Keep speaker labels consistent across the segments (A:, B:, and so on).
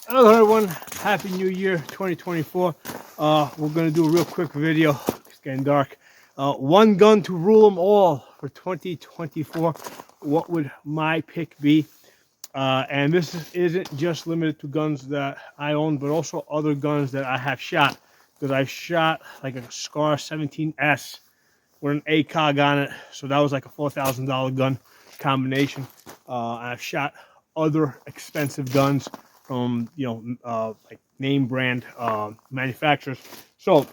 A: Hello everyone, Happy New Year 2024. We're gonna do a real quick video. It's getting dark. One gun to rule them all for 2024. What would my pick be? And isn't just limited to guns that I own, but also other guns that I have shot. Because I've shot like a Scar 17S with an ACOG on it, so that was like a $4,000 gun combination. I've shot other expensive guns from like name brand manufacturers. So,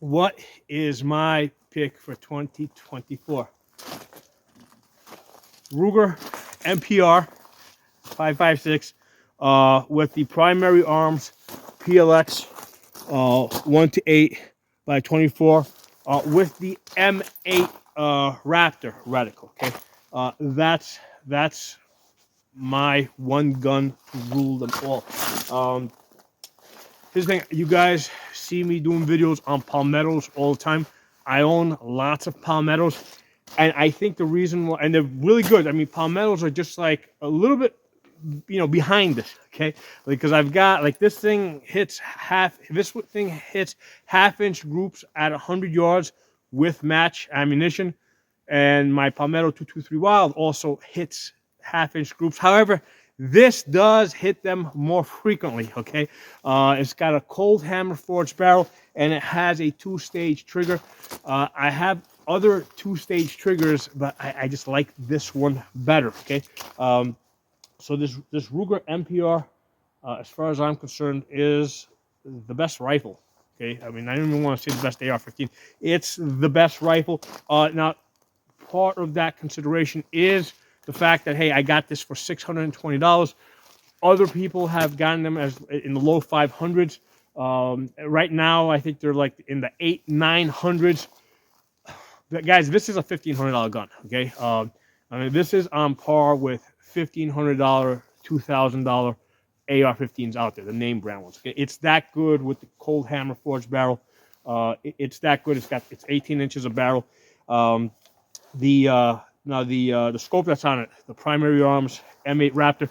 A: what is my pick for 2024? Ruger MPR 5.56 with the primary arms PLX 1 to 8 by 24 with the M8 Raptor reticle. Okay, that's my one gun to rule them all. Here's the thing, you guys see me doing videos on palmettos all the time. I own lots of palmettos, and I think the reason why, and they're really good. I mean, palmettos are just like a little bit, behind this, okay? Because I've got like this thing hits half-inch groups at 100 yards with match ammunition, and my Palmetto 223 Wild also hits half-inch groups. However, this does hit them more frequently, okay? It's got a cold hammer forged barrel, and it has a two-stage trigger. I have other two-stage triggers, but I just like this one better, okay? So this Ruger MPR, as far as I'm concerned, is the best rifle. Okay, I mean, I don't even want to say the best AR-15. It's the best rifle. Now, part of that consideration is the fact that, hey, I got this for $620. Other people have gotten them as in the low 500s. Right now, I think they're like in the 800-900s. Guys, this is a $1,500 gun. Okay, I mean, this is on par with $1,500, $2,000 AR-15s out there, the name brand ones. Okay? It's that good with the cold hammer forged barrel. It's that good. It's 18 inches of barrel. The scope that's on it, the primary arms M8 Raptor.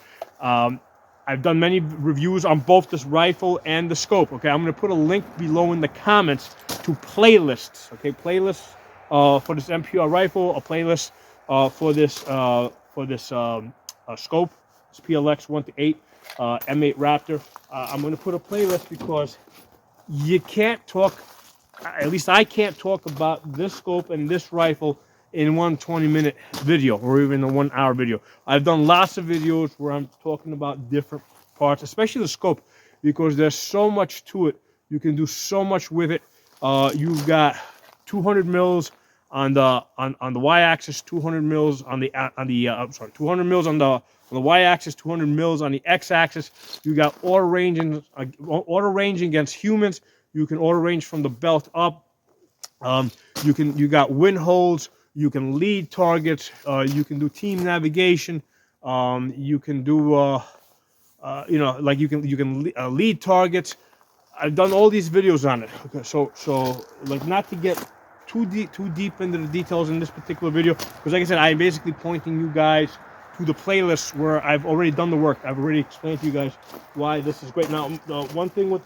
A: I've done many reviews on both this rifle and the scope. Okay, I'm going to put a link below in the comments to playlists. Okay, playlists for this MPR rifle, a playlist for this scope, this PLX 1 to 8 M8 Raptor. I'm going to put a playlist because you can't talk, at least I can't talk about this scope and this rifle in one 20-minute video or even a 1 hour video. I've done lots of videos where I'm talking about different parts, especially the scope, because there's so much to it. You can do so much with it. You've got 200 mils on the y-axis, 200 mils on the 200 mils on the y-axis, 200 mils on the x-axis. You got auto ranging against humans. You can auto range from the belt up. You got wind holds. You can lead targets. You can do team navigation. You can do like you can lead targets. I've done all these videos on it. Okay, so like, not to get too deep into the details in this particular video, because like I said, I'm basically pointing you guys to the playlists where I've already done the work. I've already explained to you guys why this is great. Now, the one thing with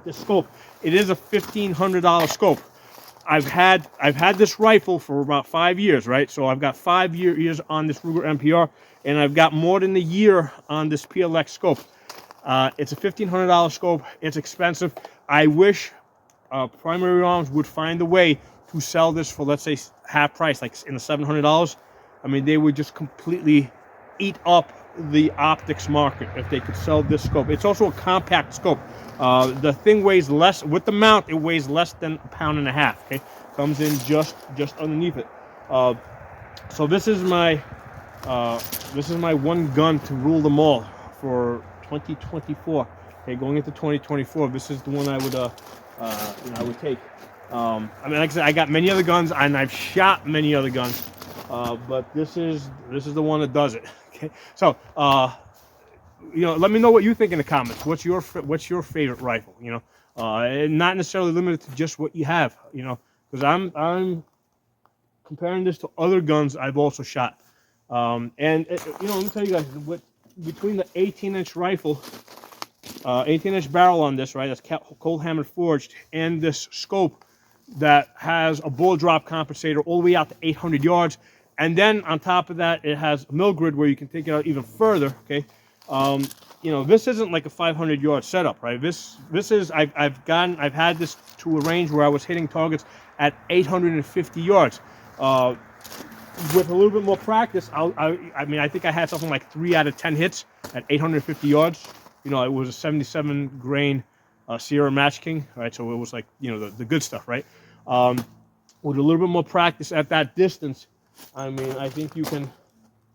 A: this scope, it is a $1,500 scope. I've had this rifle for about 5 years, right? So I've got 5 years on this Ruger MPR, and I've got more than a year on this PLX scope. It's a $1,500 scope. It's expensive. I wish Primary Arms would find a way to sell this for, let's say, half price, like in the $700. I mean, they would just completely eat up the optics market if they could sell this scope. It's also a compact scope. The thing weighs less with the mount. It weighs less than 1.5 pounds. Okay, comes in just underneath it. So this is my one gun to rule them all for 2024. Okay, going into 2024, this is the one I would take. I mean, like I said, I got many other guns and I've shot many other guns, but this is the one that does it. Okay, so let me know what you think in the comments. What's your favorite rifle? Not necessarily limited to just what you have. Because I'm comparing this to other guns I've also shot. And let me tell you guys, between the 18-inch rifle 18-inch barrel on this, right? That's cold hammered forged, and this scope that has a ball drop compensator all the way out to 800 yards. And then on top of that, it has a mill grid where you can take it out even further, okay? You know, this isn't like a 500-yard setup, right? This is, I've had this to a range where I was hitting targets at 850 yards. With a little bit more practice, I mean, I think I had something like 3 out of 10 hits at 850 yards. You know, it was a 77 grain Sierra Match King, right? So it was like, you know, the good stuff, right? With a little bit more practice at that distance, I mean, I think you can,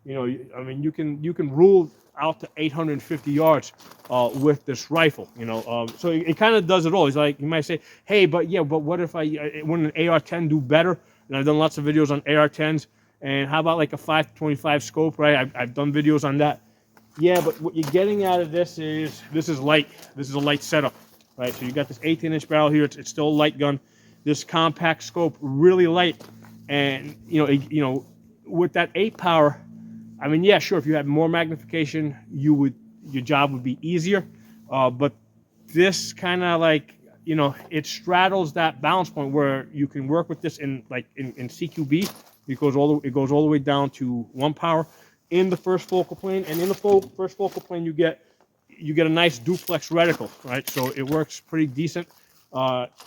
A: you know, I mean, you can rule out to 850 yards with this rifle, you know. So it kind of does it all. It's like, you might say, hey, but what if wouldn't an AR-10 do better? And I've done lots of videos on AR-10s. And how about like a 525 scope, right? I've done videos on that. Yeah, but what you're getting out of this is light. This is a light setup, right? So you got this 18-inch barrel here. It's still a light gun. This compact scope, really light. And you know, with that 8 power, I mean, yeah, sure. If you had more magnification, your job would be easier. But this kind of like, you know, it straddles that balance point where you can work with this in CQB. It goes all the way down to 1 power in the first focal plane, and in the first focal plane you get a nice duplex reticle, right? So it works pretty decent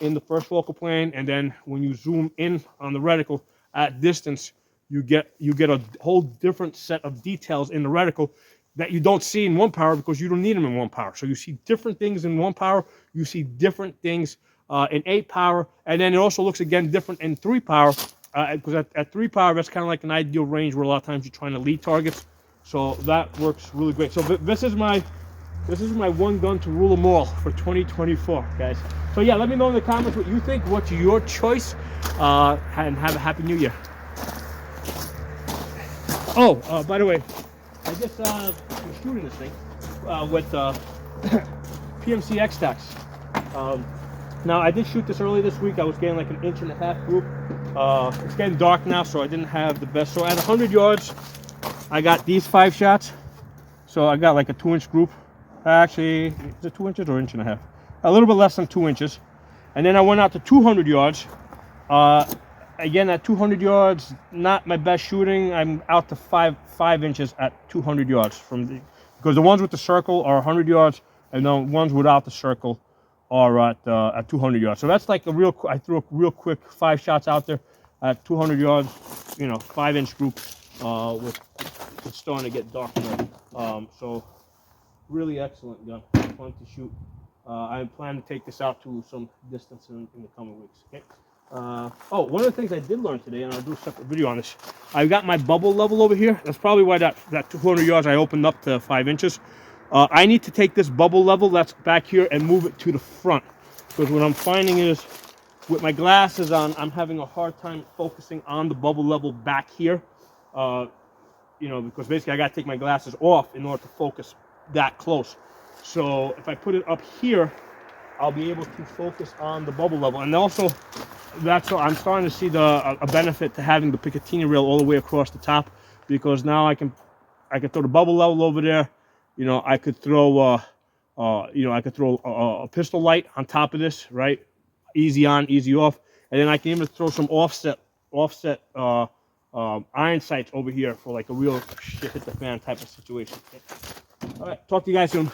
A: in the first focal plane, and then when you zoom in on the reticle at distance, you get a whole different set of details in the reticle that you don't see in 1 power because you don't need them in 1 power. So you see different things in 1 power, you see different things in 8 power, and then it also looks again different in 3 power. Because at 3 power, that's kind of like an ideal range where a lot of times you're trying to lead targets. So that works really great. So this is my one gun to rule them all for 2024, guys. So yeah, let me know in the comments what you think. What's your choice? And have a happy new year. Oh, by the way, I just was shooting this thing with PMC X-Tacs. Now I did shoot this early this week. I was getting like an 1.5 inch group. It's getting dark now, so I didn't have the best. So at 100 yards, I got these 5 shots. So I got like a 2-inch group. Actually, is it 2 inches or 1.5 inches? A little bit less than 2 inches. And then I went out to 200 yards. Again, at 200 yards, not my best shooting. I'm out to 5 inches at 200 yards because the ones with the circle are 100 yards, and the ones without the circle are at 200 yards. So that's like I threw a real quick 5 shots out there at 200 yards, you know, 5-inch group with it's starting to get dark now. So really excellent gun, fun to shoot. I plan to take this out to some distance in the coming weeks. Okay. Oh, one of the things I did learn today, and I'll do a separate video on this. I've got my bubble level over here. That's probably why that 200 yards I opened up to 5 inches. I need to take this bubble level that's back here and move it to the front, because what I'm finding is with my glasses on, I'm having a hard time focusing on the bubble level back here. You know, because basically I got to take my glasses off in order to focus that close. So if I put it up here, I'll be able to focus on the bubble level. And also, I'm starting to see a benefit to having the Picatinny rail all the way across the top, because now I can throw the bubble level over there. You know, I could throw a pistol light on top of this, right? Easy on, easy off, and then I can even throw some offset iron sights over here for like a real shit hit the fan type of situation. All right, talk to you guys soon.